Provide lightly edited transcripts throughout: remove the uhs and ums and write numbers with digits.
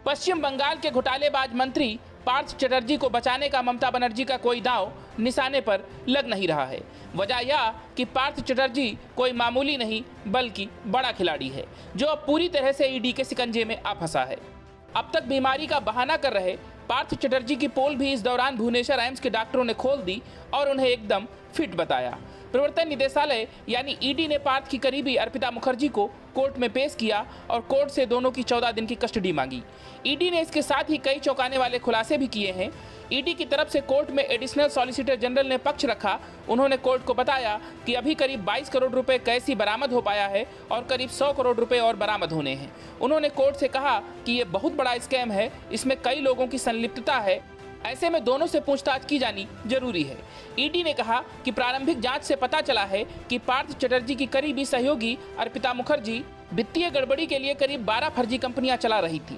पश्चिम बंगाल के घोटालेबाज मंत्री पार्थ चटर्जी को बचाने का ममता बनर्जी का कोई दांव निशाने पर लग नहीं रहा है। वजह यह कि पार्थ चटर्जी कोई मामूली नहीं बल्कि बड़ा खिलाड़ी है, जो अब पूरी तरह से ईडी के शिकंजे में आ फंसा है। अब तक बीमारी का बहाना कर रहे पार्थ चटर्जी की पोल भी इस दौरान भुवनेश्वर एम्स के डॉक्टरों ने खोल दी और उन्हें एकदम फिट बताया। प्रवर्तन निदेशालय यानी ईडी ने पार्थ की करीबी अर्पिता मुखर्जी को कोर्ट में पेश किया और कोर्ट से दोनों की 14 दिन की कस्टडी मांगी। ईडी ने इसके साथ ही कई चौंकाने वाले खुलासे भी किए हैं। ईडी की तरफ से कोर्ट में एडिशनल सॉलिसिटर जनरल ने पक्ष रखा। उन्होंने कोर्ट को बताया कि अभी करीब 22 करोड़ रुपए कैसे बरामद हो पाया है और करीब 100 करोड़ रुपए और बरामद होने हैं। उन्होंने कोर्ट से कहा कि ये बहुत बड़ा स्कैम है, इसमें कई लोगों की संलिप्तता है, ऐसे में दोनों से पूछताछ की जानी जरूरी है। ईडी ने कहा कि प्रारंभिक जांच से पता चला है कि पार्थ चटर्जी की करीबी सहयोगी अर्पिता मुखर्जी वित्तीय गड़बड़ी के लिए करीब 12 फर्जी कंपनियां चला रही थी।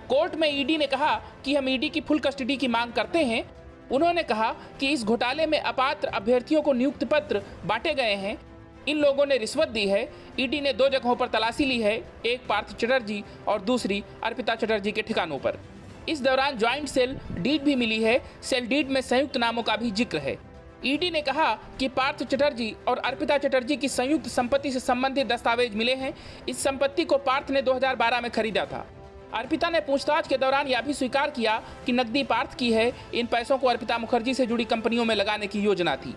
कोर्ट में ईडी ने कहा कि हम ईडी की फुल कस्टडी की मांग करते हैं। उन्होंने कहा कि इस घोटाले में अपात्र अभ्यर्थियों को नियुक्ति पत्र बांटे गए हैं, इन लोगों ने रिश्वत दी है। ईडी ने 2 जगहों पर तलाशी ली है, एक पार्थ चटर्जी और दूसरी अर्पिता चटर्जी के ठिकानों पर। इस दौरान ज्वाइंट सेल डीड भी मिली है। सेल डीड में संयुक्त नामों का भी जिक्र है। ईडी ने कहा कि पार्थ चटर्जी और अर्पिता चटर्जी की संयुक्त संपत्ति से संबंधित दस्तावेज मिले हैं। इस संपत्ति को पार्थ ने 2012 में खरीदा था। अर्पिता ने पूछताछ के दौरान यह भी स्वीकार किया कि नकदी पार्थ की है। इन पैसों को अर्पिता मुखर्जी से जुड़ी कंपनियों में लगाने की योजना थी।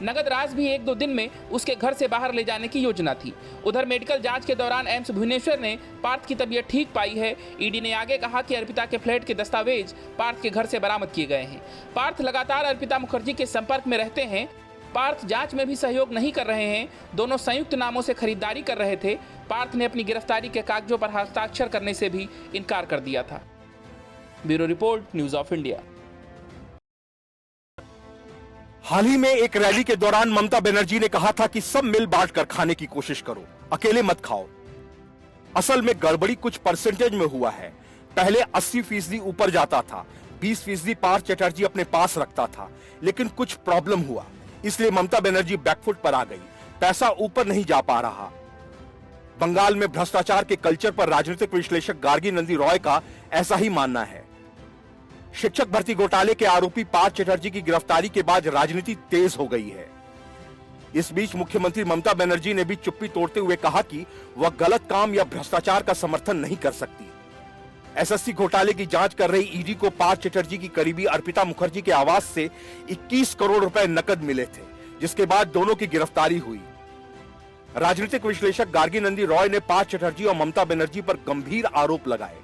नगद राशि भी 1-2 दिन में उसके घर से बाहर ले जाने की योजना थी। उधर मेडिकल जांच के दौरान एम्स भुवनेश्वर ने पार्थ की तबीयत ठीक पाई है। ईडी ने आगे कहा कि अर्पिता के फ्लैट के दस्तावेज पार्थ के घर से बरामद किए गए हैं। पार्थ लगातार अर्पिता मुखर्जी के संपर्क में रहते हैं। पार्थ जांच में भी सहयोग नहीं कर रहे हैं। दोनों संयुक्त नामों से खरीदारी कर रहे थे। पार्थ ने अपनी गिरफ्तारी के कागजों पर हस्ताक्षर करने से भी इनकार कर दिया था। Bureau report, news of India. हाल ही में एक रैली के दौरान ममता बनर्जी ने कहा था कि सब मिल बांट कर खाने की कोशिश करो, अकेले मत खाओ। असल में गड़बड़ी कुछ परसेंटेज में हुआ है। पहले 80% ऊपर जाता था, 20% पार्थ चटर्जी अपने पास रखता था, लेकिन कुछ प्रॉब्लम हुआ, इसलिए ममता बनर्जी बैकफुट पर आ गई। पैसा ऊपर नहीं जा पा रहा। बंगाल में भ्रष्टाचार के कल्चर पर राजनीतिक विश्लेषक गार्गी नंदी रॉय का ऐसा ही मानना है। शिक्षक भर्ती घोटाले के आरोपी पार्थ चटर्जी की गिरफ्तारी के बाद राजनीति तेज हो गई है। इस बीच मुख्यमंत्री ममता बनर्जी ने भी चुप्पी तोड़ते हुए कहा कि वह गलत काम या भ्रष्टाचार का समर्थन नहीं कर सकती। एसएससी घोटाले की जांच कर रही ईडी को पार्थ चटर्जी की करीबी अर्पिता मुखर्जी के आवास से 21 करोड़ रुपए नकद मिले थे, जिसके बाद दोनों की गिरफ्तारी हुई। राजनीतिक विश्लेषक गार्गी नंदी रॉय ने पार्थ चटर्जी और ममता बनर्जी पर गंभीर आरोप लगाए।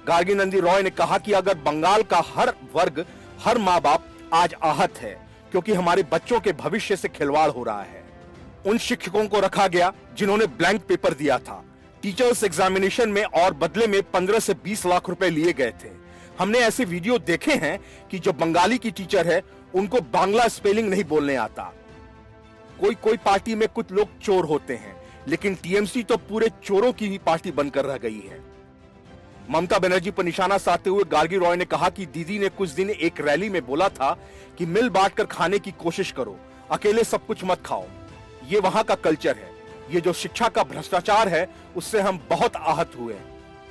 गार्गी नंदी रॉय ने कहा कि अगर बंगाल का हर वर्ग, हर माँ बाप आज आहत है, क्योंकि हमारे बच्चों के भविष्य से खिलवाड़ हो रहा है। उन शिक्षकों को रखा गया जिन्होंने ब्लैंक पेपर दिया था टीचर्स एग्जामिनेशन में, और बदले में 15 से 20 लाख रुपए लिए गए थे। हमने ऐसे वीडियो देखे हैं कि जो बंगाली की टीचर है उनको बांग्ला स्पेलिंग नहीं बोलने आता। कोई पार्टी में कुछ लोग चोर होते हैं, लेकिन टीएमसी तो पूरे चोरों की ही पार्टी बनकर रह गई है। ममता बनर्जी पर निशाना साधते हुए गार्गी रॉय ने कहा कि दीदी ने कुछ दिन एक रैली में बोला था कि मिल बांटकर खाने की कोशिश करो, अकेले सब कुछ मत खाओ। ये वहां का कल्चर है। ये जो शिक्षा का भ्रष्टाचार है उससे हम बहुत आहत हुए।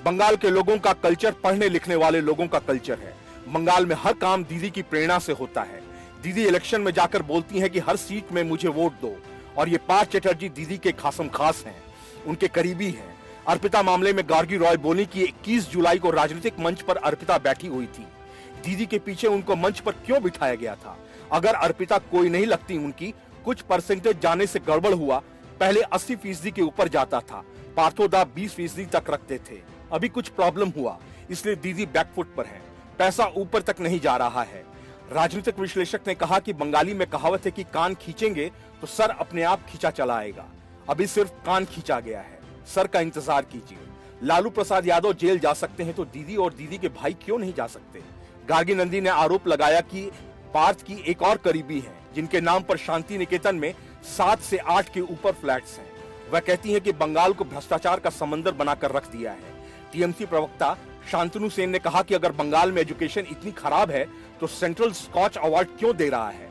बंगाल के लोगों का कल्चर पढ़ने लिखने वाले लोगों का कल्चर है। बंगाल में हर काम दीदी की प्रेरणा से होता है। दीदी इलेक्शन में जाकर बोलती है कि हर सीट में मुझे वोट दो, और ये पार्थ चटर्जी दीदी के खासम खास हैं, उनके करीबी हैं। अर्पिता मामले में गार्गी रॉय बोली कि 21 जुलाई को राजनीतिक मंच पर अर्पिता बैठी हुई थी। दीदी के पीछे उनको मंच पर क्यों बिठाया गया था? अगर अर्पिता कोई नहीं लगती, उनकी कुछ परसेंटेज जाने से गड़बड़ हुआ। पहले 80% के ऊपर जाता था, पार्थोदा 20% तक रखते थे। अभी कुछ प्रॉब्लम हुआ, इसलिए दीदी बैकफुट पर है। पैसा ऊपर तक नहीं जा रहा है। राजनीतिक विश्लेषक ने कहा कि बंगाली में कहावत है कि कान खींचेंगे तो सर अपने आप खींचा चला आएगा। अभी सिर्फ कान खींचा गया है, सर का इंतजार कीजिए। लालू प्रसाद यादव जेल जा सकते हैं तो दीदी और दीदी के भाई क्यों नहीं जा सकते? गार्गी नंदी ने आरोप लगाया कि पार्थ की एक और करीबी है जिनके नाम पर शांति निकेतन में 7 से 8 के ऊपर फ्लैट्स हैं। वह कहती है कि बंगाल को भ्रष्टाचार का समंदर बनाकर रख दिया है। टीएमसी प्रवक्ता शांतनु सेन ने कहा कि अगर बंगाल में एजुकेशन इतनी खराब है तो सेंट्रल स्कॉच अवार्ड क्यों दे रहा है?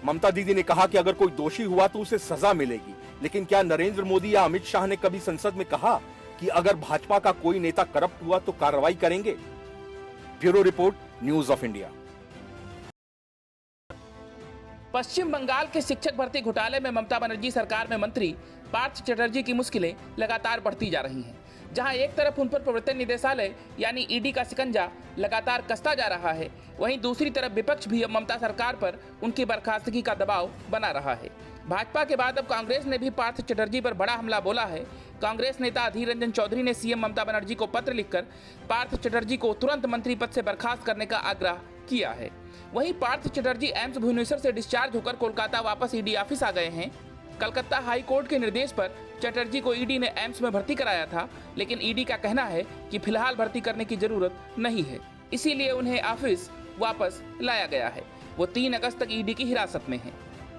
ममता दीदी ने कहा कि अगर कोई दोषी हुआ तो उसे सजा मिलेगी, लेकिन क्या नरेंद्र मोदी या अमित शाह ने कभी संसद में कहा कि अगर भाजपा का कोई नेता करप्ट हुआ तो कार्रवाई करेंगे। Bureau report, news of India. पश्चिम बंगाल के शिक्षक भर्ती घोटाले में ममता बनर्जी सरकार में मंत्री पार्थ चटर्जी की मुश्किलें लगातार बढ़ती जा रही हैं। जहां एक तरफ उन पर प्रवर्तन निदेशालय यानी ईडी का शिकंजा लगातार कसता जा रहा है, वहीं दूसरी तरफ विपक्ष भी अब ममता सरकार पर उनकी बर्खास्तगी का दबाव बना रहा है। भाजपा के बाद अब कांग्रेस ने भी पार्थ चटर्जी पर बड़ा हमला बोला है। कांग्रेस नेता अधीर रंजन चौधरी ने सीएम ममता बनर्जी को पत्र लिखकर पार्थ चटर्जी को तुरंत मंत्री पद से बर्खास्त करने का आग्रह किया है। वहीं पार्थ चटर्जी एम्स भुवनेश्वर से डिस्चार्ज होकर कोलकाता वापस ईडी ऑफिस आ गए हैं। कलकत्ता हाई कोर्ट के निर्देश पर चटर्जी को ईडी ने एम्स में भर्ती कराया था, लेकिन ईडी का कहना है कि फिलहाल भर्ती करने की जरूरत नहीं है, इसीलिए उन्हें ऑफिस वापस लाया गया है। वो 3 अगस्त तक ईडी की हिरासत में हैं।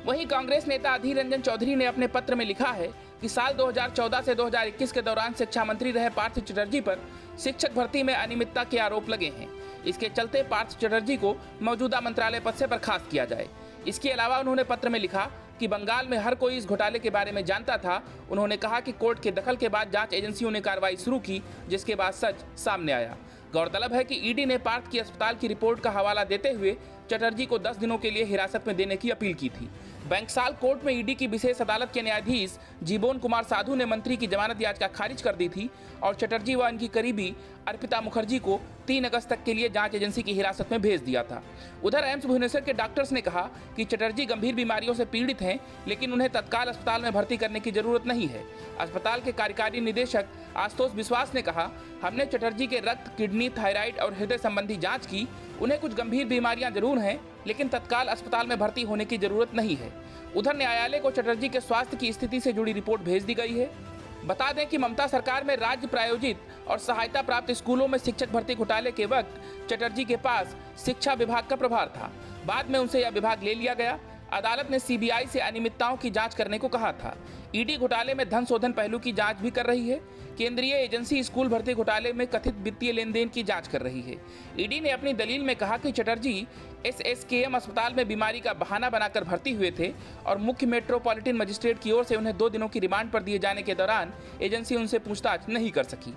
वहीं कांग्रेस नेता अधीर रंजन चौधरी ने अपने पत्र में लिखा है कि साल 2014 से 2021 के दौरान शिक्षा मंत्री रहे पार्थ चटर्जी पर शिक्षक भर्ती में अनियमितता के आरोप लगे हैं। इसके चलते पार्थ चटर्जी को मौजूदा मंत्रालय पद से बर्खास्त किया जाए। इसके अलावा उन्होंने पत्र में लिखा कि बंगाल में हर कोई इस घोटाले के बारे में जानता था। उन्होंने कहा कि कोर्ट के दखल के बाद जांच एजेंसियों ने कार्रवाई शुरू की, जिसके बाद सच सामने आया। गौरतलब है कि ईडी ने पार्थ की अस्पताल की रिपोर्ट का हवाला देते हुए चटर्जी को 10 दिनों के लिए हिरासत में देने की अपील की थी। बैंकसाल कोर्ट में ईडी की विशेष अदालत के न्यायाधीश जीबोन कुमार साधु ने मंत्री की जमानत याचिका खारिज कर दी थी और चटर्जी व इनकी करीबी अर्पिता मुखर्जी को 3 अगस्त तक के लिए जांच एजेंसी की हिरासत में भेज दिया था। उधर एम्स भुवनेश्वर के डॉक्टर्स ने कहा कि चटर्जी गंभीर बीमारियों से पीड़ित हैं, लेकिन उन्हें तत्काल अस्पताल में भर्ती करने की जरूरत नहीं है। अस्पताल के कार्यकारी निदेशक आशुतोष विश्वास ने कहा, हमने चटर्जी के रक्त, किडनी, थायराइड और हृदय संबंधी जांच की। उन्हें कुछ गंभीर बीमारियां जरूर हैं, लेकिन तत्काल अस्पताल में भर्ती होने की जरूरत नहीं है। उधर न्यायालय को चटर्जी के स्वास्थ्य की स्थिति से जुड़ी रिपोर्ट भेज दी गई है। बता दें कि ममता सरकार में राज्य प्रायोजित और सहायता प्राप्त स्कूलों में शिक्षक भर्ती घोटाले के वक्त चटर्जी के पास शिक्षा विभाग का प्रभार था। बाद में उनसे यह विभाग ले लिया गया। अदालत ने सीबीआई से अनियमितताओं की जांच करने को कहा था। ईडी घोटाले में धन शोधन पहलू की जांच भी कर रही है। केंद्रीय एजेंसी स्कूल भर्ती घोटाले में कथित वित्तीय लेन देन की जांच कर रही है। ईडी ने अपनी दलील में कहा कि चटर्जी एसएसकेएम अस्पताल में बीमारी का बहाना बनाकर भर्ती हुए थे और मुख्य मेट्रोपॉलिटन मजिस्ट्रेट की ओर से उन्हें 2 दिनों की रिमांड पर दिए जाने के दौरान एजेंसी उनसे पूछताछ नहीं कर सकी।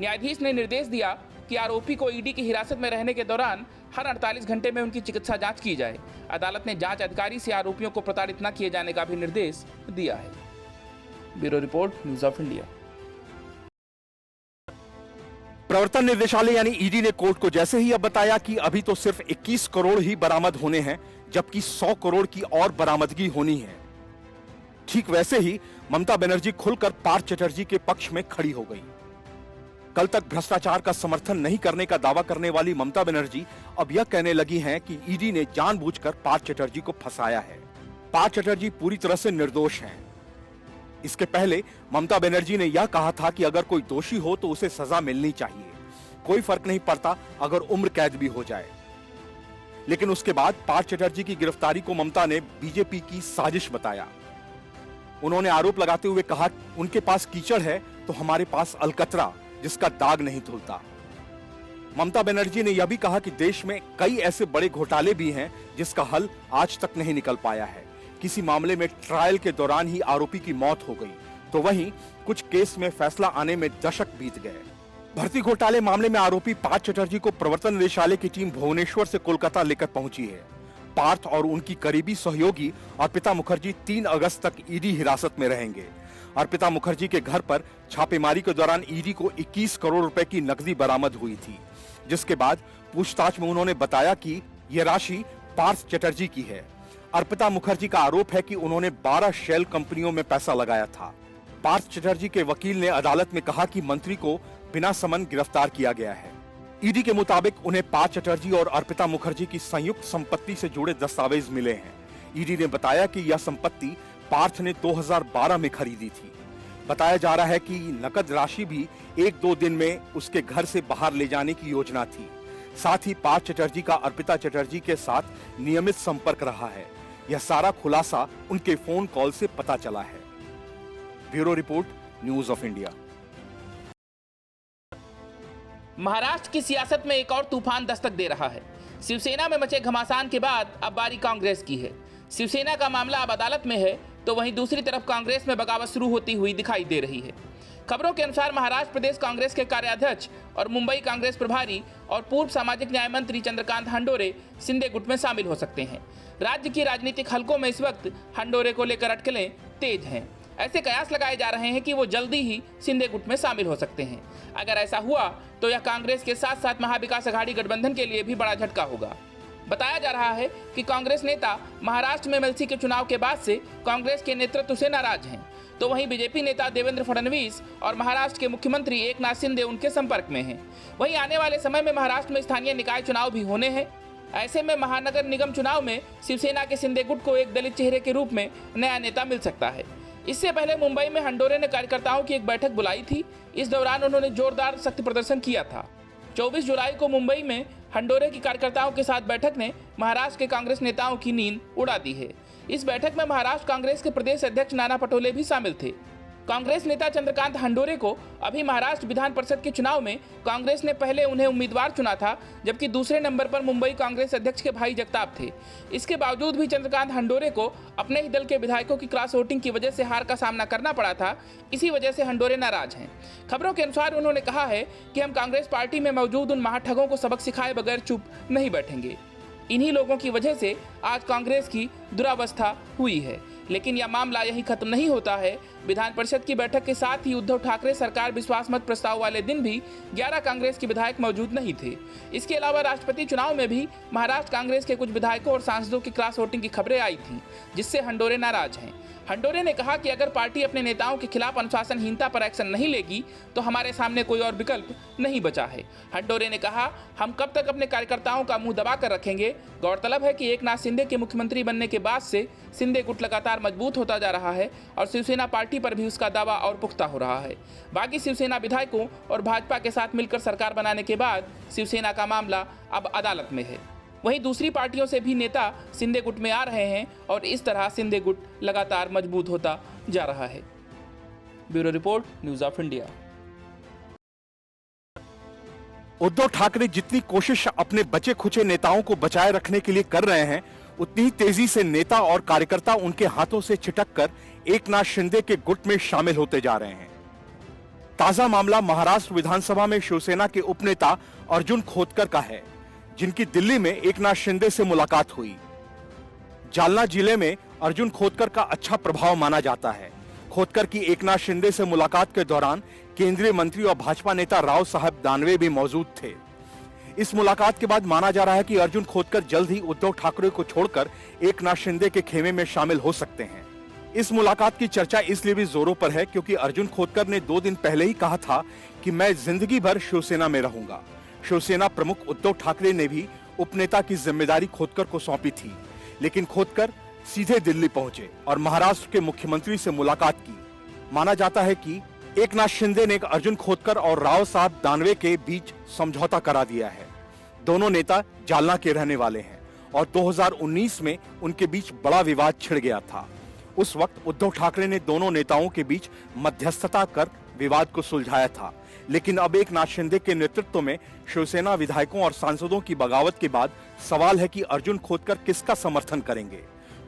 न्यायाधीश ने निर्देश दिया कि आरोपी को ईडी की हिरासत में रहने के दौरान हर 48 घंटे में उनकी चिकित्सा जांच की जाए। अदालत ने जांच अधिकारी से आरोपियों को प्रताड़ित न किए जाने का भी निर्देश दिया है। Bureau report, news of India. प्रवर्तन निदेशालय यानी ईडी ने कोर्ट को जैसे ही अब बताया कि अभी तो सिर्फ 21 करोड़ ही बरामद होने हैं, जबकि 100 करोड़ की और बरामदगी होनी है। ठीक वैसे ही ममता बनर्जी खुलकर पार्थ चटर्जी के पक्ष में खड़ी हो गई। कल तक भ्रष्टाचार का समर्थन नहीं करने का दावा करने वाली ममता बनर्जी अब यह कहने लगी हैं कि ईडी ने जानबूझकर पार्थ चटर्जी को फंसाया है। पार्थ चटर्जी पूरी तरह से निर्दोष हैं। इसके पहले ममता बनर्जी ने यह कहा था कि अगर कोई दोषी हो तो उसे सजा मिलनी चाहिए, कोई फर्क नहीं पड़ता अगर उम्र कैद भी हो जाए। लेकिन उसके बाद पार्थ चटर्जी की गिरफ्तारी को ममता ने बीजेपी की साजिश बताया। उन्होंने आरोप लगाते हुए कहा, उनके पास कीचड़ है तो हमारे पास अलकतरा, जिसका दाग नहीं धुलता। ममता बनर्जी ने यह भी कहा कि देश में कई ऐसे बड़े घोटाले भी हैं जिसका हल आज तक नहीं निकल पाया है। किसी मामले में ट्रायल के दौरान ही आरोपी की मौत हो गई, तो वहीं कुछ केस में फैसला आने में दशक बीत गए। भर्ती घोटाले मामले में आरोपी पार्थ चटर्जी को प्रवर्तन निदेशालय की टीम भुवनेश्वर से कोलकाता लेकर पहुंची है। पार्थ और उनकी करीबी सहयोगी अर्पिता मुखर्जी 3 अगस्त तक ईडी हिरासत में रहेंगे। अर्पिता मुखर्जी के घर पर छापेमारी के दौरान ईडी को 21 करोड़ रुपए की नकदी बरामद हुई थी, जिसके बाद पूछताछ में उन्होंने बताया कि यह राशि पार्थ चटर्जी की है। अर्पिता मुखर्जी का आरोप है कि उन्होंने 12 शेल कंपनियों में पैसा लगाया था। पार्थ चटर्जी के वकील ने अदालत में कहा कि मंत्री को बिना समन गिरफ्तार किया गया है। ईडी के मुताबिक उन्हें पार्थ चटर्जी और अर्पिता मुखर्जी की संयुक्त संपत्ति से जुड़े दस्तावेज मिले हैं। ईडी ने बताया कि यह संपत्ति पार्थ ने 2012 में खरीदी थी। बताया जा रहा है कि नकद राशि भी 1-2 दिन में उसके घर से बाहर ले जाने की योजना थी। साथ ही पार्थ चटर्जी का अर्पिता चटर्जी के साथ नियमित संपर्क रहा है। यह सारा खुलासा उनके फोन कॉल से पता चला है। Bureau report, news of India. Maharashtra की सियासत में एक और तूफान दस्तक दे रहा है। शिवसेना में मचे घमासान के बाद अब बारी कांग्रेस की है। शिवसेना का मामला अब अदालत में है, तो वहीं दूसरी तरफ कांग्रेस में बगावत शुरू होती हुई दिखाई दे रही है। खबरों के अनुसार महाराष्ट्र प्रदेश कांग्रेस के कार्याध्यक्ष और मुंबई कांग्रेस प्रभारी और पूर्व सामाजिक न्याय मंत्री चंद्रकांत हंडोरे शिंदे गुट में शामिल हो सकते हैं। राज्य की राजनीतिक हलकों में इस वक्त हंडोरे को लेकर अटकलें तेज हैं। ऐसे कयास लगाए जा रहे हैं कि वो जल्दी ही शिंदे गुट में शामिल हो सकते हैं। अगर ऐसा हुआ तो यह कांग्रेस के साथ साथ महाविकास अघाड़ी गठबंधन के लिए भी बड़ा झटका होगा। बताया जा रहा है कि कांग्रेस नेता महाराष्ट्र में एमएलसी के चुनाव के बाद से कांग्रेस के नेतृत्व से नाराज हैं, तो वहीं बीजेपी नेता देवेंद्र फडणवीस और महाराष्ट्र के मुख्यमंत्री एकनाथ शिंदे उनके संपर्क में हैं। वहीं आने वाले समय में महाराष्ट्र में स्थानीय निकाय चुनाव भी होने हैं। ऐसे में महानगर निगम चुनाव में शिवसेना के शिंदे गुट को एक दलित चेहरे के रूप में नया नेता मिल सकता है। इससे पहले मुंबई में हंडोरे ने कार्यकर्ताओं की एक बैठक बुलाई थी। इस दौरान उन्होंने जोरदार शक्ति प्रदर्शन किया था। 24 जुलाई को मुंबई में हंडोरे की कार्यकर्ताओं के साथ बैठक ने महाराष्ट्र के कांग्रेस नेताओं की नींद उड़ा दी है। इस बैठक में महाराष्ट्र कांग्रेस के प्रदेश अध्यक्ष नाना पटोले भी शामिल थे। कांग्रेस नेता चंद्रकांत हंडोरे को अभी महाराष्ट्र विधान परिषद के चुनाव में कांग्रेस ने पहले उन्हें उम्मीदवार चुना था, जबकि दूसरे नंबर पर मुंबई कांग्रेस अध्यक्ष के भाई जगताप थे। इसके बावजूद भी चंद्रकांत हंडोरे को अपने ही दल के विधायकों की क्रॉस वोटिंग की वजह से हार का सामना करना पड़ा था। इसी वजह से हंडोरे नाराज हैं। खबरों के अनुसार उन्होंने कहा है कि हम कांग्रेस पार्टी में मौजूद उन महाठगों को सबक सिखाए बगैर चुप नहीं बैठेंगे। इन्हीं लोगों की वजह से आज कांग्रेस की दुरावस्था हुई है। लेकिन यह मामला यहीं खत्म नहीं होता है। विधान परिषद की बैठक के साथ ही उद्धव ठाकरे सरकार विश्वास मत प्रस्ताव वाले दिन भी 11 कांग्रेस के विधायक मौजूद नहीं थे। इसके अलावा राष्ट्रपति चुनाव में भी महाराष्ट्र कांग्रेस के कुछ विधायकों और सांसदों की क्रॉस वोटिंग की खबरें आई थी, जिससे हंडोरे नाराज हैं। हंडोरे ने कहा कि अगर पार्टी अपने नेताओं के खिलाफ अनुशासनहीनता पर एक्शन नहीं लेगी तो हमारे सामने कोई और विकल्प नहीं बचा है। हंडोरे ने कहा, हम कब तक अपने कार्यकर्ताओं का मुंह दबा कर रखेंगे। गौरतलब है कि एकनाथ शिंदे के मुख्यमंत्री बनने के बाद से शिंदे गुट लगातार मजबूत होता जा रहा है और शिवसेना पार्टी पर भी उसका दावा और पुख्ता हो रहा है। बाकी शिवसेना विधायकों और भाजपा के साथ मिलकर सरकार बनाने के बाद शिवसेना का मामला अब अदालत में है। वहीं दूसरी पार्टियों से भी नेता शिंदे गुट में आ रहे हैं और इस तरह शिंदे गुट लगातार मजबूत होता जा रहा है। Bureau report, news of India. Uddhav Thackeray जितनी कोशिश अपने बचे खुचे नेताओं को बचाए रखने के लिए कर रहे हैं, उतनी ही तेजी से नेता और कार्यकर्ता उनके हाथों से छिटक कर एकनाथ शिंदे के गुट में शामिल होते जा रहे हैं। ताजा मामला महाराष्ट्र विधानसभा में शिवसेना के उपनेता अर्जुन खोतकर का है, जिनकी दिल्ली में एकनाथ शिंदे से मुलाकात हुई। जालना जिले में अर्जुन खोतकर का अच्छा प्रभाव माना जाता है। खोतकर की एकनाथ शिंदे से मुलाकात के दौरान केंद्रीय मंत्री और भाजपा नेता राव साहब दानवे भी मौजूद थे। इस मुलाकात के बाद माना जा रहा है कि अर्जुन खोतकर जल्द ही उद्धव ठाकरे को छोड़कर एकनाथ शिंदे के खेमे में शामिल हो सकते हैं। इस मुलाकात की चर्चा इसलिए भी जोरों पर है क्योंकि अर्जुन खोतकर ने 2 दिन पहले ही कहा था कि मैं जिंदगी भर शिवसेना में रहूंगा। शिवसेना प्रमुख उद्धव ठाकरे ने भी उपनेता की जिम्मेदारी खोतकर को सौंपी थी, लेकिन खोतकर सीधे दिल्ली पहुंचे और महाराष्ट्र के मुख्यमंत्री से मुलाकात की। माना जाता है कि एकनाथ शिंदे ने अर्जुन खोतकर और राव साहब दानवे के बीच समझौता करा दिया है। दोनों नेता जालना के रहने वाले हैं और 2019 में उनके बीच बड़ा विवाद छिड़ गया था। उस वक्त उद्धव ठाकरे ने दोनों नेताओं के बीच मध्यस्थता कर विवाद को सुलझाया था, लेकिन अब एकनाथ शिंदे के नेतृत्व में शिवसेना विधायकों और सांसदों की बगावत के बाद सवाल है कि अर्जुन खोतकर किसका समर्थन करेंगे।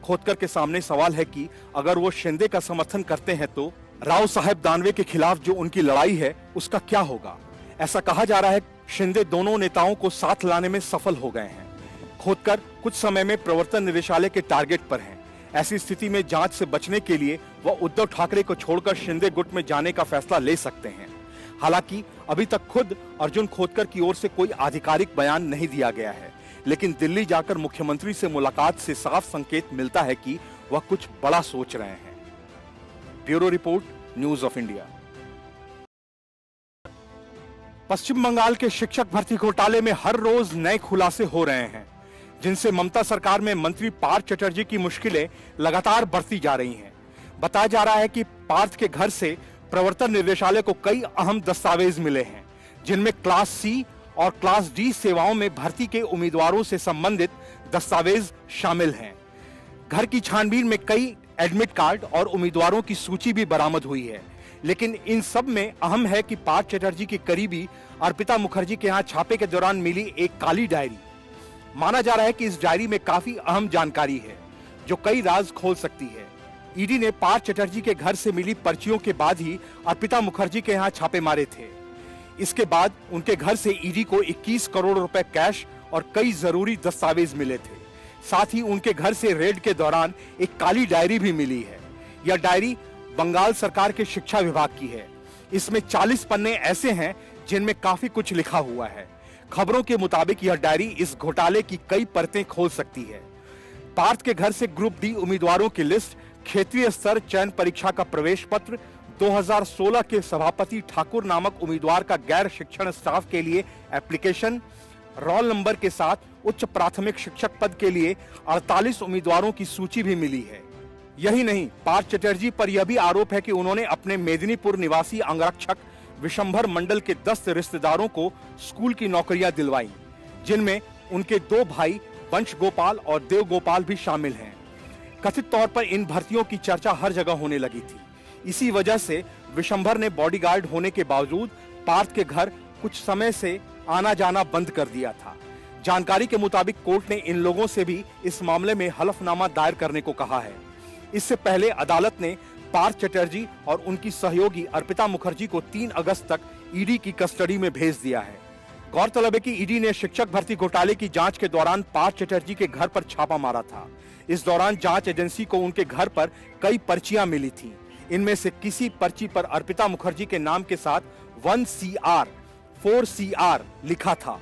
खोतकर के सामने सवाल है कि अगर वो शिंदे का समर्थन करते हैं तो राव साहब दानवे के खिलाफ जो उनकी लड़ाई है उसका क्या होगा। ऐसा कहा जा रहा है शिंदे दोनों नेताओं को साथ लाने में सफल हो गए हैं। खोतकर कुछ समय में प्रवर्तन निदेशालय के टारगेट पर हैं। ऐसी स्थिति में जांच से बचने के लिए वह उद्धव ठाकरे को छोड़कर शिंदे गुट में जाने का फैसला ले सकते हैं। हालांकि अभी तक खुद अर्जुन खोतकर की ओर से कोई आधिकारिक बयान नहीं दिया गया है, लेकिन दिल्ली जाकर मुख्यमंत्री से मुलाकात से साफ संकेत मिलता है कि वह कुछ बड़ा सोच रहे हैं। Bureau report, news of India. पश्चिम बंगाल के शिक्षक भर्ती घोटाले में हर रोज नए खुलासे हो रहे हैं, जिनसे ममता सरकार में मंत्री पार्थ चटर्जी की मुश्किलें लगातार बढ़ती जा रही हैं। बताया जा रहा है कि पार्थ के घर से प्रवर्तन निदेशालय को कई अहम दस्तावेज मिले हैं, जिनमें क्लास सी और क्लास डी सेवाओं में भर्ती के उम्मीदवारों से संबंधित दस्तावेज शामिल हैं। घर की छानबीन में कई एडमिट कार्ड और उम्मीदवारों की सूची भी बरामद हुई है, लेकिन इन सब में अहम है कि पार्थ चटर्जी की करीबी अर्पिता मुखर्जी के यहाँ छापे के दौरान मिली एक काली डायरी। माना जा रहा है कि इस डायरी में काफी अहम जानकारी है जो कई राज खोल सकती है। ईडी ने पार्थ चटर्जी के घर से मिली पर्चियों के बाद ही अर्पिता मुखर्जी के यहाँ छापे मारे थे। इसके बाद उनके घर से ईडी को 21 करोड़ रुपए कैश और कई जरूरी दस्तावेज मिले थे। साथ ही उनके घर से रेड के दौरान एक काली डायरी भी मिली है। यह डायरी बंगाल सरकार के शिक्षा विभाग की है। इसमें 40 पन्ने ऐसे हैं जिनमें काफी कुछ लिखा हुआ है। खबरों के मुताबिक यह डायरी इस घोटाले की कई परतें खोल सकती है। पार्थ के घर से ग्रुप डी उम्मीदवारों की लिस्ट, क्षेत्रीय स्तर चयन परीक्षा का प्रवेश पत्र, 2016 के सभापति ठाकुर नामक उम्मीदवार का गैर शिक्षण स्टाफ के लिए एप्लीकेशन, रोल नंबर के साथ उच्च प्राथमिक शिक्षक पद के लिए 48 उम्मीदवारों की सूची भी मिली है। यही नहीं, पार्थ चटर्जी पर यह भी आरोप है कि उन्होंने अपने मेदिनीपुर निवासी अंगरक्षक विशंभर मंडल के 10 रिश्तेदारों को स्कूल की नौकरियां दिलवाई, जिनमें उनके 2 भाई वंश गोपाल और देव गोपाल भी शामिल हैं। कथित तौर पर इन भर्तियों की चर्चा हर जगह होने लगी थी। इसी वजह से विशंभर ने बॉडीगार्ड होने के बावजूद पार्थ के घर कुछ समय से आना जाना बंद कर दिया था। जानकारी के मुताबिक कोर्ट ने इन लोगों से भी इस मामले में हलफनामा दायर करने को कहा है। इससे पहले अदालत ने पार्थ चटर्जी और उनकी सहयोगी अर्पिता मुखर्जी को 3 अगस्त तक ईडी की कस्टडी में भेज दिया है। गौरतलब है कि ईडी ने शिक्षक भर्ती घोटाले की जांच के दौरान पार्थ चटर्जी के घर पर छापा मारा था। इस दौरान जांच एजेंसी को उनके घर पर कई पर्चियां मिली थीं। इनमें से किसी पर्ची पर अर्पिता मुखर्जी के नाम के साथ 1CR 4CR लिखा था।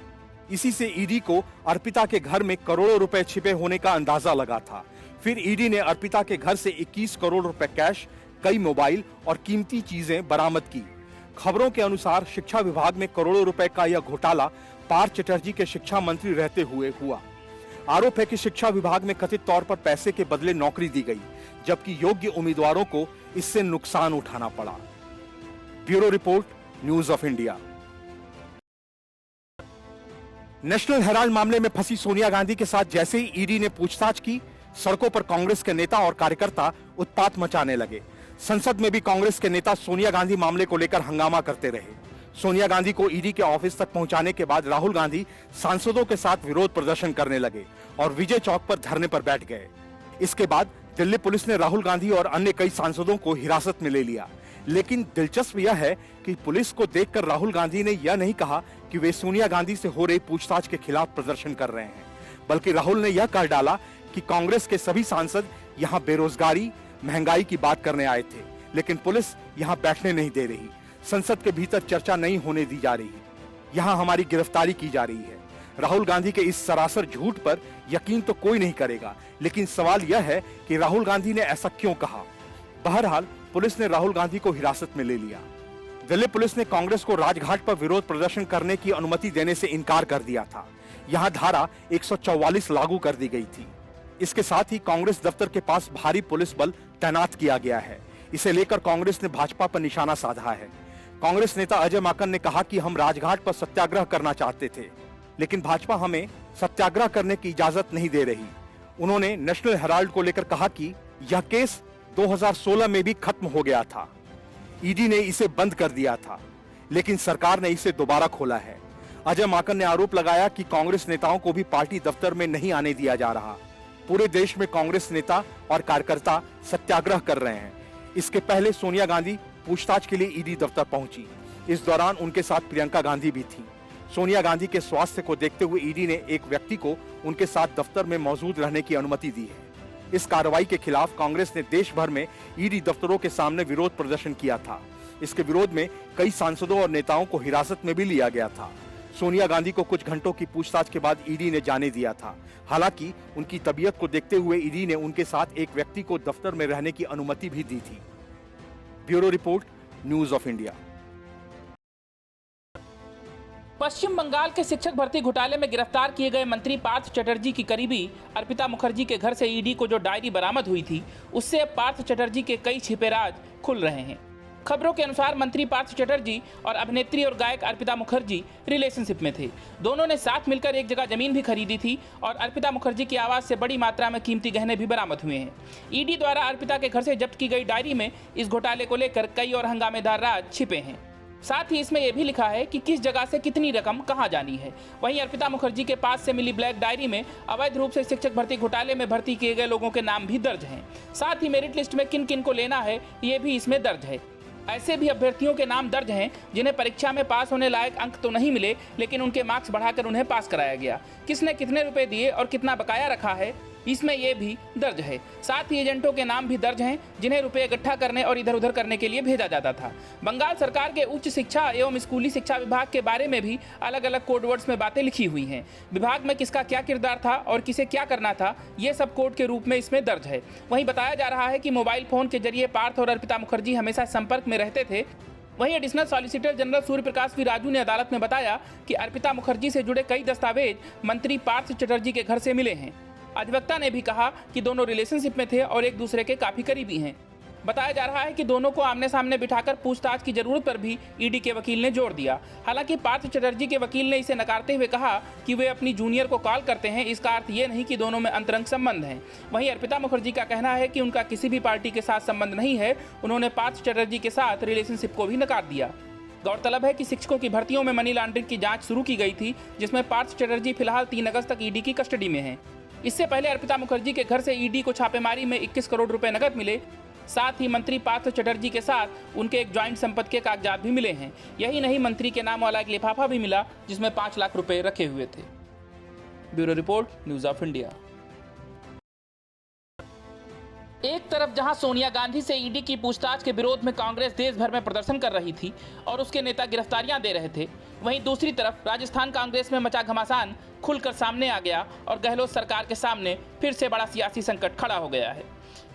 इसी से ईडी को अर्पिता के घर में करोड़ों रुपए छिपे होने का अंदाजा लगा था। फिर ईडी ने अर्पिता के घर से 21 करोड़ रुपए कैश, कई मोबाइल और कीमती चीजें बरामद की। खबरों के अनुसार शिक्षा विभाग में करोड़ों रुपए का यह घोटाला पार्थ चटर्जी के शिक्षा मंत्री रहते हुए हुआ। आरोप है कि शिक्षा विभाग में कथित तौर पर पैसे के बदले नौकरी दी गई, जबकि योग्य उम्मीदवारों को इससे नुकसान उठाना पड़ा। Bureau report, news of India. National Herald मामले में फंसी सोनिया गांधी के साथ जैसे ही ईडी ने पूछताछ की, सड़कों पर कांग्रेस के नेता और कार्यकर्ता उत्पात मचाने लगे। संसद में भी कांग्रेस के नेता सोनिया गांधी मामले को लेकर हंगामा करते रहे। सोनिया गांधी को ईडी के ऑफिस तक पहुंचाने के बाद राहुल गांधी सांसदों के साथ विरोध प्रदर्शन करने लगे और विजय चौक पर धरने पर बैठ गए। इसके बाद दिल्ली पुलिस ने राहुल गांधी और अन्य कई सांसदों को हिरासत में ले लिया। लेकिन दिलचस्प यह है कि पुलिस को देखकर राहुल गांधी ने यह नहीं कहा कि वे सोनिया गांधी से हो रही पूछताछ के खिलाफ प्रदर्शन कर रहे हैं, बल्कि राहुल ने यह कह डाला कि कांग्रेस के सभी सांसद यहां बेरोजगारी, महंगाई की बात करने आए थे, लेकिन पुलिस यहां बैठने नहीं दे रही। संसद के भीतर चर्चा नहीं होने दी जा रही है, यहां हमारी गिरफ्तारी की जा रही है। राहुल गांधी के इस सरासर झूठ पर यकीन तो कोई नहीं करेगा, लेकिन सवाल यह है कि राहुल गांधी ने ऐसा क्यों कहा। बहरहाल पुलिस ने राहुल गांधी को हिरासत में ले लिया। दिल्ली पुलिस ने कांग्रेस को राजघाट पर विरोध प्रदर्शन करने की अनुमति देने से इनकार कर दिया था। यहां धारा 144 लागू कर दी गई थी। इसके साथ ही कांग्रेस दफ्तर के पास भारी पुलिस बल तैनात किया गया है। इसे लेकर कांग्रेस ने भाजपा पर निशाना साधा है। कांग्रेस नेता अजय माकन ने कहा कि हम राजघाट पर सत्याग्रह करना चाहते थे, लेकिन भाजपा हमें सत्याग्रह करने की इजाजत नहीं दे रही। उन्होंने नेशनल हेराल्ड को लेकर कहा कि यह केस 2016 में भी खत्म हो गया था। ईडी ने इसे बंद कर दिया था, लेकिन सरकार ने इसे दोबारा खोला है। अजय माकन ने आरोप लगाया कि कांग्रेस नेताओं को भी पार्टी दफ्तर में नहीं आने दिया जा रहा। पूरे देश में कांग्रेस नेता और कार्यकर्ता सत्याग्रह कर रहे हैं। इसके पहले सोनिया गांधी पूछताछ के लिए ईडी दफ्तर पहुंची। इस दौरान उनके साथ प्रियंका गांधी भी थी। सोनिया गांधी के स्वास्थ्य को देखते हुए ईडी ने एक व्यक्ति को उनके साथ दफ्तर में मौजूद रहने की अनुमति दी है। इस कार्रवाई के खिलाफ कांग्रेस ने देश भर में ईडी दफ्तरों के सामने विरोध प्रदर्शन किया था। इसके विरोध में कई सांसदों और नेताओं को हिरासत में भी लिया गया था। सोनिया गांधी को कुछ घंटों की पूछताछ के बाद ईडी ने जाने दिया था। हालांकि उनकी तबीयत को देखते हुए ईडी ने उनके साथ एक व्यक्ति को दफ्तर में रहने की अनुमति भी दी थी। Bureau report, news of India. पश्चिम बंगाल के शिक्षक भर्ती घोटाले में गिरफ्तार किए गए मंत्री पार्थ चटर्जी की करीबी अर्पिता मुखर्जी के घर से ईडी को जो डायरी बरामद हुई थी, उससे पार्थ चटर्जी के कई छिपे राज खुल रहे हैं। खबरों के अनुसार मंत्री पार्थ चटर्जी और अभिनेत्री और गायक अर्पिता मुखर्जी रिलेशनशिप में थे। दोनों ने साथ मिलकर एक जगह जमीन भी खरीदी थी और अर्पिता मुखर्जी की आवाज से बड़ी मात्रा में कीमती गहने भी बरामद हुए हैं। ईडी द्वारा अर्पिता के घर से जब्त की गई डायरी में इस घोटाले को लेकर कई और हंगामेदार राज छिपे हैं। साथ ही इसमें यह भी लिखा है कि किस जगह से कितनी रकम कहां जानी है। वहीं अर्पिता मुखर्जी के पास से मिली ब्लैक डायरी में अवैध रूप से शिक्षक भर्ती घोटाले में भर्ती किए गए लोगों के नाम भी दर्ज हैं। साथ ही मेरिट लिस्ट में किन किन को लेना है ये भी इसमें दर्ज है। ऐसे भी अभ्यर्थियों के नाम दर्ज हैं जिन्हें परीक्षा में पास होने लायक अंक तो नहीं मिले, लेकिन उनके मार्क्स बढ़ाकर उन्हें पास कराया गया। किसने कितने रुपए दिए और कितना बकाया रखा है इसमें ये भी दर्ज है। साथ ही एजेंटों के नाम भी दर्ज हैं जिन्हें रुपए इकट्ठा करने और इधर उधर करने के लिए भेजा जाता था। बंगाल सरकार के उच्च शिक्षा एवं स्कूली शिक्षा विभाग के बारे में भी अलग अलग कोड वर्ड्स में बातें लिखी हुई हैं। विभाग में किसका क्या किरदार था और किसे क्या करना था ये सब कोड के रूप में इसमें दर्ज है। वहीं बताया जा रहा है कि मोबाइल फोन के जरिए पार्थ और अर्पिता मुखर्जी हमेशा संपर्क में रहते थे। वहीं additional solicitor general Surya Prakash V Raju ने अदालत में बताया कि अर्पिता मुखर्जी से जुड़े कई दस्तावेज मंत्री पार्थ चटर्जी के घर से मिले हैं। अधिवक्ता ने भी कहा कि दोनों रिलेशनशिप में थे और एक दूसरे के काफी करीबी हैं। बताया जा रहा है कि दोनों को आमने सामने बिठाकर पूछताछ की जरूरत पर भी ईडी के वकील ने जोर दिया। हालांकि पार्थ चटर्जी के वकील ने इसे नकारते हुए कहा कि वे अपनी जूनियर को कॉल करते हैं, इसका अर्थ ये नहीं कि दोनों में अंतरंग संबंध हैं। वहीं अर्पिता मुखर्जी का कहना है कि उनका किसी भी पार्टी के साथ संबंध नहीं है। उन्होंने पार्थ चटर्जी के साथ रिलेशनशिप को भी नकार दिया। गौरतलब है कि शिक्षकों की भर्तियों में मनी लॉन्ड्रिंग की जांच शुरू की गई थी, जिसमें पार्थ चटर्जी फिलहाल 3 अगस्त तक ईडी की कस्टडी में हैं। इससे पहले अर्पिता मुखर्जी के घर से ईडी को छापेमारी में 21 करोड़ रुपए नकद मिले। साथ ही मंत्री पार्थ चटर्जी के साथ उनके एक ज्वाइंट संपत्ति के कागजात भी मिले हैं। यही नहीं, मंत्री के नाम वाला एक लिफाफा भी मिला जिसमें 5 लाख रुपए रखे हुए थे। Bureau report, news of India. एक तरफ जहां सोनिया गांधी से ईडी की पूछताछ के विरोध में कांग्रेस देश भर में प्रदर्शन कर रही थी और उसके नेता गिरफ्तारियां दे रहे थे, वहीं दूसरी तरफ राजस्थान कांग्रेस में मचा घमासान खुलकर सामने आ गया और गहलोत सरकार के सामने फिर से बड़ा सियासी संकट खड़ा हो गया है।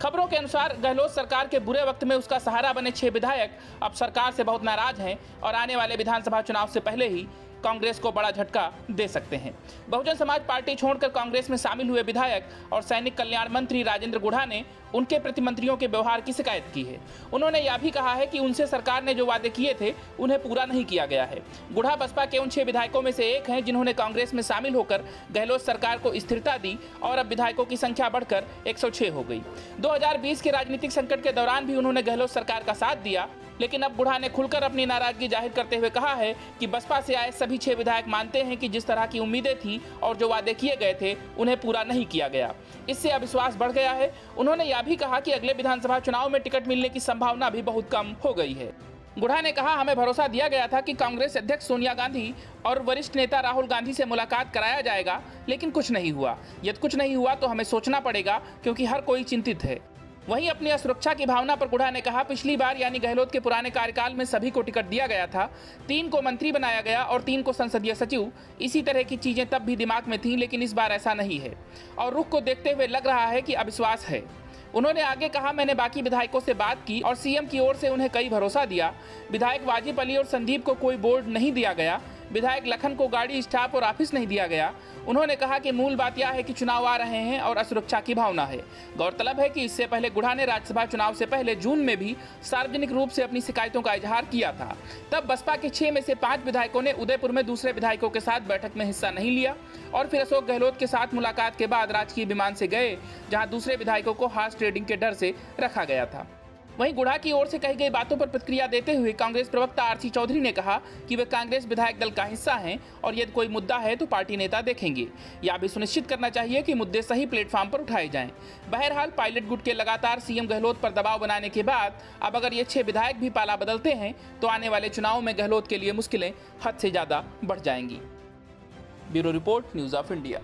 खबरों के अनुसार गहलोत सरकार के बुरे वक्त में उसका सहारा बने 6 विधायक अब सरकार से बहुत नाराज हैं और आने वाले विधानसभा चुनाव से पहले ही कांग्रेस को बड़ा झटका दे सकते हैं। बहुजन समाज पार्टी छोड़कर कांग्रेस में शामिल हुए विधायक और सैनिक कल्याण मंत्री राजेंद्र गुढ़ा ने उनके प्रति मंत्रियों के व्यवहार की शिकायत की है। उन्होंने यह भी कहा है कि उनसे सरकार ने जो वादे किए थे उन्हें पूरा नहीं किया गया है। गुढ़ा बसपा के उन 6 विधायकों में से एक हैं जिन्होंने कांग्रेस में शामिल होकर गहलोत सरकार को स्थिरता दी और अब विधायकों की संख्या बढ़कर 106 हो गई। 2020 के राजनीतिक संकट के दौरान भी उन्होंने गहलोत सरकार का साथ दिया, लेकिन अब गुढ़ा ने खुलकर अपनी नाराजगी जाहिर करते हुए कहा है कि बसपा से आए सभी 6 विधायक मानते हैं कि जिस तरह की उम्मीदें थीं और जो वादे किए गए थे उन्हें पूरा नहीं किया गया। इससे अविश्वास बढ़ गया है। उन्होंने यह भी कहा कि अगले विधानसभा चुनाव में टिकट मिलने की संभावना भी बहुत कम हो गई है। गुढ़ा ने कहा, हमें भरोसा दिया गया था कि कांग्रेस अध्यक्ष सोनिया गांधी और वरिष्ठ नेता राहुल गांधी से मुलाकात कराया जाएगा, लेकिन कुछ नहीं हुआ। यदि कुछ नहीं हुआ तो हमें सोचना पड़ेगा, क्योंकि हर कोई चिंतित है। वहीं अपनी असुरक्षा की भावना पर गुढ़ा ने कहा, पिछली बार यानी गहलोत के पुराने कार्यकाल में सभी को टिकट दिया गया था, 3 को मंत्री बनाया गया और 3 को संसदीय सचिव। इसी तरह की चीजें तब भी दिमाग में थीं, लेकिन इस बार ऐसा नहीं है और रुख को देखते हुए लग रहा है कि अविश्वास है। उन्होंने आगे कहा, मैंने बाकी विधायकों से बात की और सीएम की ओर से उन्हें कई भरोसा दिया। विधायक वाजिब अली और संदीप को कोई बोर्ड नहीं दिया गया। विधायक लखन को गाड़ी, स्टाफ और ऑफिस नहीं दिया गया। उन्होंने कहा कि मूल बात यह है कि चुनाव आ रहे हैं और असुरक्षा की भावना है। गौरतलब है कि इससे पहले गुढ़ा ने राज्यसभा चुनाव से पहले जून में भी सार्वजनिक रूप से अपनी शिकायतों का इजहार किया था। तब बसपा के 6 में से 5 विधायकों ने उदयपुर में दूसरे विधायकों के साथ बैठक में हिस्सा नहीं लिया और फिर अशोक गहलोत के साथ मुलाकात के बाद राजकीय विमान से गए, जहां दूसरे विधायकों को हॉर्स ट्रेडिंग के डर से रखा गया था। वहीं गुढ़ा की ओर से कही गई बातों पर प्रतिक्रिया देते हुए कांग्रेस प्रवक्ता आरसी चौधरी ने कहा कि वे कांग्रेस विधायक दल का हिस्सा हैं और यदि कोई मुद्दा है तो पार्टी नेता देखेंगे। यह भी सुनिश्चित करना चाहिए कि मुद्दे सही प्लेटफॉर्म पर उठाए जाएं। बहरहाल पायलट गुट के लगातार सीएम गहलोत पर दबाव बनाने के बाद अब अगर ये 6 विधायक भी पाला बदलते हैं तो आने वाले चुनाव में गहलोत के लिए मुश्किलें हद से ज्यादा बढ़ जाएंगी। Bureau report, news of India.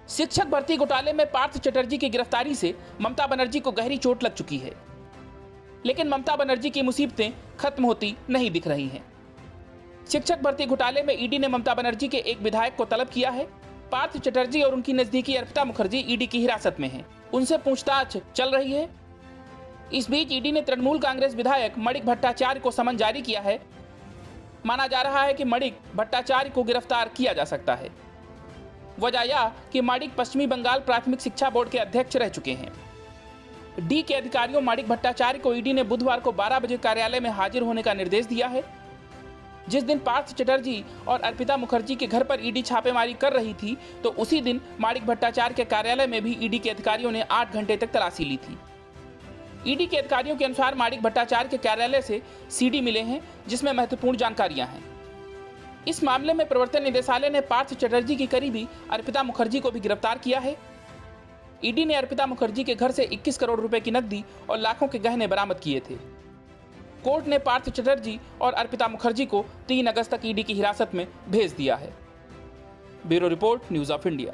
शिक्षक भर्ती घोटाले में पार्थ चटर्जी की गिरफ्तारी से ममता बनर्जी को गहरी चोट लग चुकी है, लेकिन ममता बनर्जी की मुसीबतें खत्म होती नहीं दिख रही हैं। शिक्षक भर्ती घोटाले में ईडी ने ममता बनर्जी के एक विधायक को तलब किया है। पार्थ चटर्जी और उनकी नजदीकी अर्पिता मुखर्जी ईडी की हिरासत में हैं। उनसे पूछताछ चल रही है। इस बीच ईडी ने तृणमूल कांग्रेस विधायक मणिक भट्टाचार्य को समन जारी किया है। माना जा रहा है कि मणिक भट्टाचार्य को गिरफ्तार किया जा सकता है। वजह यह कि माणिक पश्चिमी बंगाल प्राथमिक शिक्षा बोर्ड के अध्यक्ष रह चुके हैं। डी के अधिकारियों माणिक भट्टाचार्य को ईडी ने बुधवार को 12 बजे कार्यालय में हाजिर होने का निर्देश दिया है। जिस दिन पार्थ चटर्जी और अर्पिता मुखर्जी के घर पर ईडी छापेमारी कर रही थी, तो उसी दिन माणिक भट्टाचार्य के कार्यालय में भी ईडी के अधिकारियों ने 8 घंटे तक तलाशी ली थी। ईडी के अधिकारियों के अनुसार माणिक भट्टाचार्य के कार्यालय से सीडी मिले हैं जिसमें महत्वपूर्ण जानकारियां हैं। इस मामले में प्रवर्तन निदेशालय ने पार्थ चटर्जी की करीबी अर्पिता मुखर्जी को भी गिरफ्तार किया है। ईडी ने अर्पिता मुखर्जी के घर से 21 करोड़ रुपए की नकदी और लाखों के गहने बरामद किए थे। कोर्ट ने पार्थ चटर्जी और अर्पिता मुखर्जी को 3 अगस्त तक ईडी की हिरासत में भेज दिया है। Bureau report, news of India.